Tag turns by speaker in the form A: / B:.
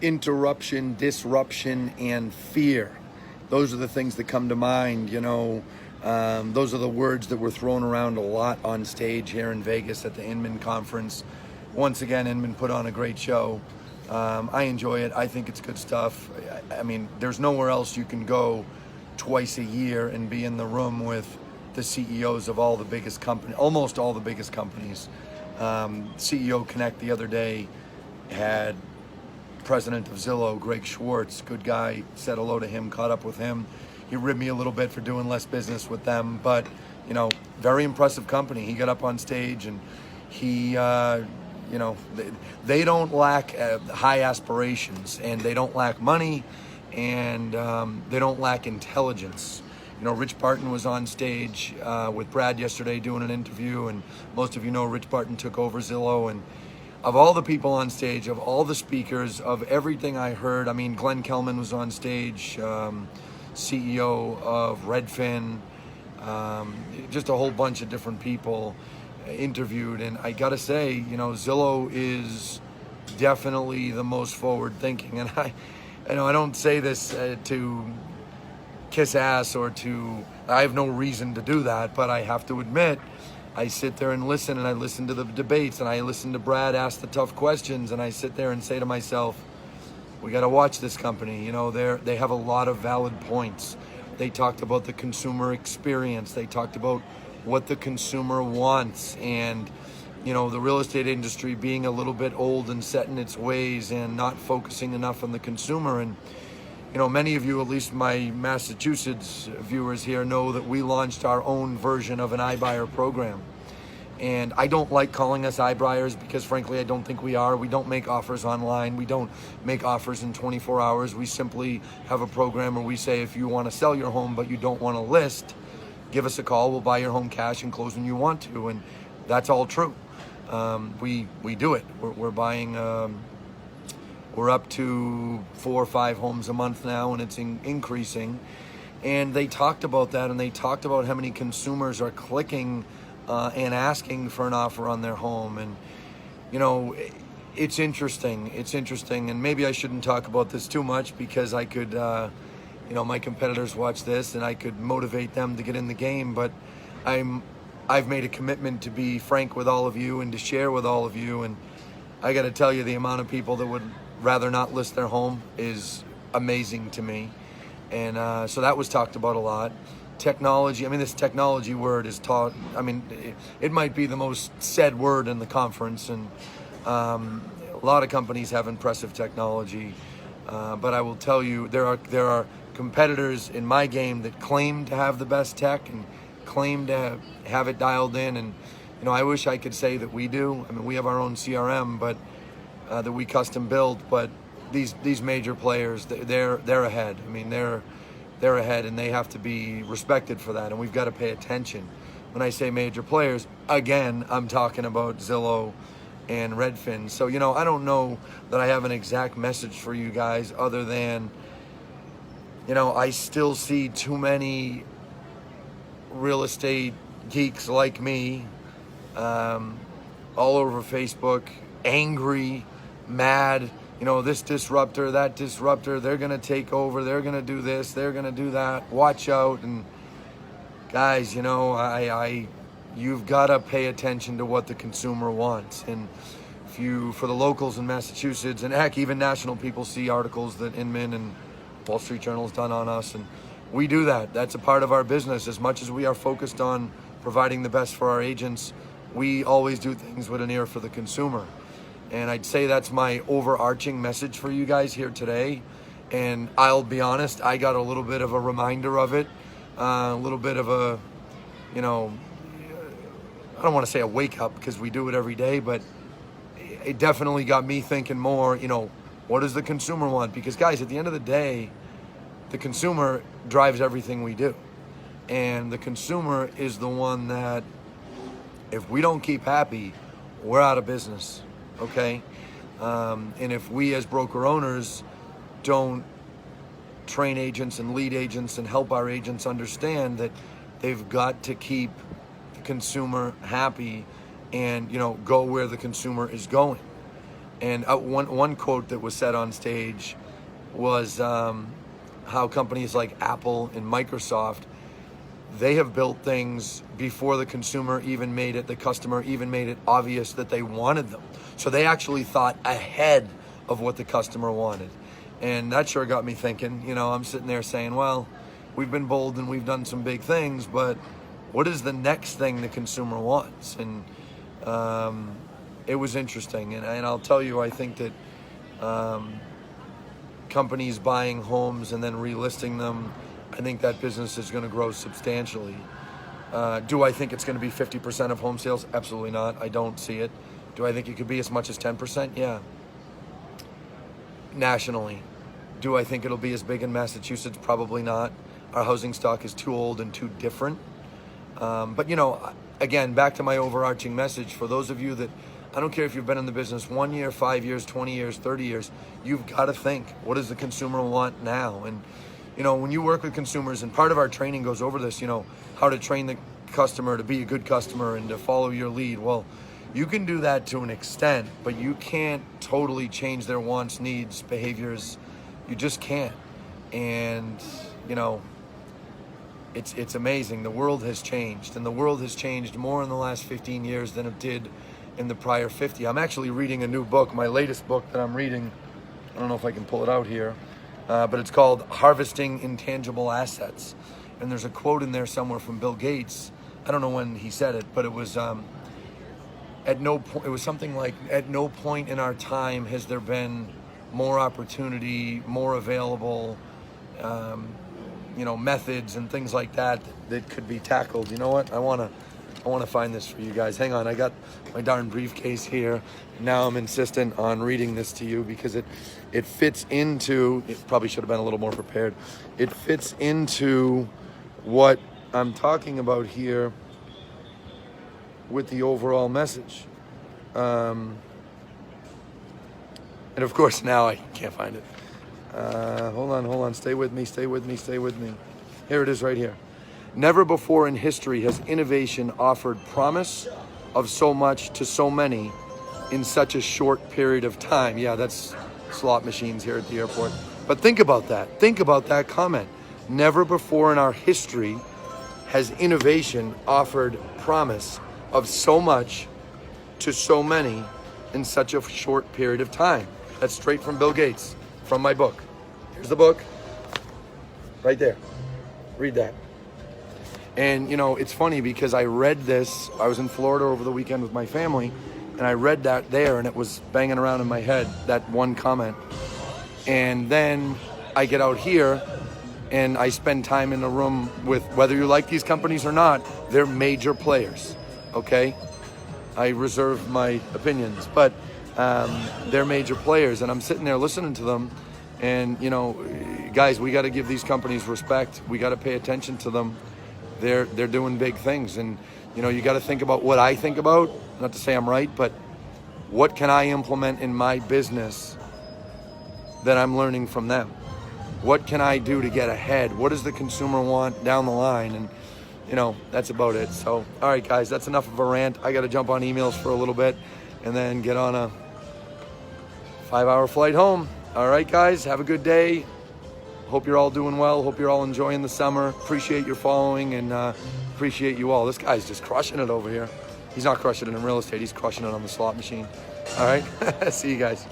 A: interruption, disruption, and fear. Those are the things that come to mind, those are the words that were thrown around a lot on stage here in Vegas at the Inman conference. Once again, Inman put on a great show. I enjoy it. I think it's good stuff. I mean, there's nowhere else you can go twice a year and be in the room with the CEOs of all the biggest companies, almost all the biggest companies. CEO Connect the other day had president of Zillow, Greg Schwartz, good guy, said hello to him, caught up with him. He ribbed me a little bit for doing less business with them, but very impressive company. He got up on stage and he, they don't lack high aspirations, and they don't lack money, and they don't lack intelligence. Rich Barton was on stage with Brad yesterday doing an interview, and most of you know Rich Barton took over Zillow. And of all the people on stage, of all the speakers, of everything I heard, I mean, Glenn Kelman was on stage, CEO of RedFin, just a whole bunch of different people interviewed. And I gotta say, Zillow is definitely the most forward thinking. And I don't say this to kiss ass or I have no reason to do that, but I have to admit, I sit there and listen, and I listen to the debates, and I listen to Brad ask the tough questions, and I sit there and say to myself, we got to watch this company. They have a lot of valid points. They talked about the consumer experience. They talked about what the consumer wants, and the real estate industry being a little bit old and set in its ways and not focusing enough on the consumer. And many of you, at least my Massachusetts viewers here, know that we launched our own version of an iBuyer program. And I don't like calling us iBuyers because, frankly, I don't think we are. We don't make offers online. We don't make offers in 24 hours. We simply have a program where we say, if you want to sell your home but you don't want to list, give us a call. We'll buy your home cash and close when you want to. And that's all true. We do it. We're buying... We're up to 4 or 5 homes a month now, and it's increasing. And they talked about that, and they talked about how many consumers are clicking and asking for an offer on their home. And, it's interesting. It's interesting. And maybe I shouldn't talk about this too much because I could, my competitors watch this and I could motivate them to get in the game. But I've made a commitment to be frank with all of you and to share with all of you. And I got to tell you, the amount of people that would rather not list their home is amazing to me. And so that was talked about a lot. Technology, this technology word is taught, it might be the most said word in the conference, and a lot of companies have impressive technology, but I will tell you, there are competitors in my game that claim to have the best tech and claim to have it dialed in, and I wish I could say that we do. We have our own CRM, but that we custom build, but these major players, they're ahead. They're ahead, and they have to be respected for that, and we've got to pay attention. When I say major players, again, I'm talking about Zillow and RedFin. So, I don't know that I have an exact message for you guys other than, I still see too many real estate geeks like me all over Facebook, angry, mad, this disruptor, that disruptor, they're going to take over, they're going to do this, they're going to do that, watch out. And guys, you've got to pay attention to what the consumer wants. And for the locals in Massachusetts, and heck, even national people see articles that Inman and Wall Street Journal's done on us, and we do that. That's a part of our business. As much as we are focused on providing the best for our agents, we always do things with an ear for the consumer. And I'd say that's my overarching message for you guys here today. And I'll be honest, I got a little bit of a reminder of it, a little bit of a, I don't want to say a wake up because we do it every day, but it definitely got me thinking more, what does the consumer want? Because guys, at the end of the day, the consumer drives everything we do. And the consumer is the one that, if we don't keep happy, we're out of business. Okay, and if we as broker owners don't train agents and lead agents and help our agents understand that they've got to keep the consumer happy and go where the consumer is going, And one quote that was said on stage was how companies like Apple and Microsoft, they have built things before the consumer even made it, the customer even made it obvious that they wanted them. So they actually thought ahead of what the customer wanted. And that sure got me thinking. You know, I'm sitting there saying, well, we've been bold and we've done some big things, but what is the next thing the consumer wants? And it was interesting. And I'll tell you, I think that companies buying homes and then relisting them, I think that business is going to grow substantially. Do I think it's going to be 50% of home sales? Absolutely not. I don't see it. Do I think it could be as much as 10%? Yeah. Nationally. Do I think it'll be as big in Massachusetts? Probably not. Our housing stock is too old and too different. But, you know, again, back to my overarching message, for those of you that, I don't care if you've been in the business 1 year, 5 years, 20 years, 30 years, you've got to think, what does the consumer want now? And, you know, when you work with consumers, and part of our training goes over this, you know, how to train the customer to be a good customer and to follow your lead. Well, you can do that to an extent, but you can't totally change their wants, needs, behaviors. You just can't. And, you know, it's amazing. The world has changed, and the world has changed more in the last 15 years than it did in the prior 50. I'm actually reading a new book, my latest book that I'm reading. I don't know if I can pull it out here, but it's called Harvesting Intangible Assets. And there's a quote in there somewhere from Bill Gates. I don't know when he said it, but it was at no point. It was something like, at no point in our time has there been more opportunity, more available, you know, methods and things like that that could be tackled. You know what? I want to find this for you guys. Hang on, I got my darn briefcase here. Now I'm insistent on reading this to you because it fits into, it probably should have been a little more prepared. It fits into what I'm talking about here with the overall message. And of course now I can't find it. Hold on, stay with me. Here it is right here. Never before in history has innovation offered promise of so much to so many in such a short period of time. Yeah, that's slot machines here at the airport. But think about that. Think about that comment. Never before in our history has innovation offered promise of so much to so many in such a short period of time. That's straight from Bill Gates, from my book. Here's the book, right there. Read that. And, you know, it's funny because I read this. I was in Florida over the weekend with my family, and I read that there, and it was banging around in my head, that one comment. And then I get out here, and I spend time in a room with, whether you like these companies or not, they're major players, okay? I reserve my opinions, but they're major players, and I'm sitting there listening to them. And, you know, guys, we got to give these companies respect. We got to pay attention to them. They're doing big things. And, you know, you got to think about what I think about. Not to say I'm right, but what can I implement in my business that I'm learning from them? What can I do to get ahead? What does the consumer want down the line? And, you know, that's about it. So, all right, guys, that's enough of a rant. I got to jump on emails for a little bit and then get on a 5-hour flight home. All right, guys, have a good day. Hope you're all doing well. Hope you're all enjoying the summer. Appreciate your following and appreciate you all. This guy's just crushing it over here. He's not crushing it in real estate. He's crushing it on the slot machine. All right, see you guys.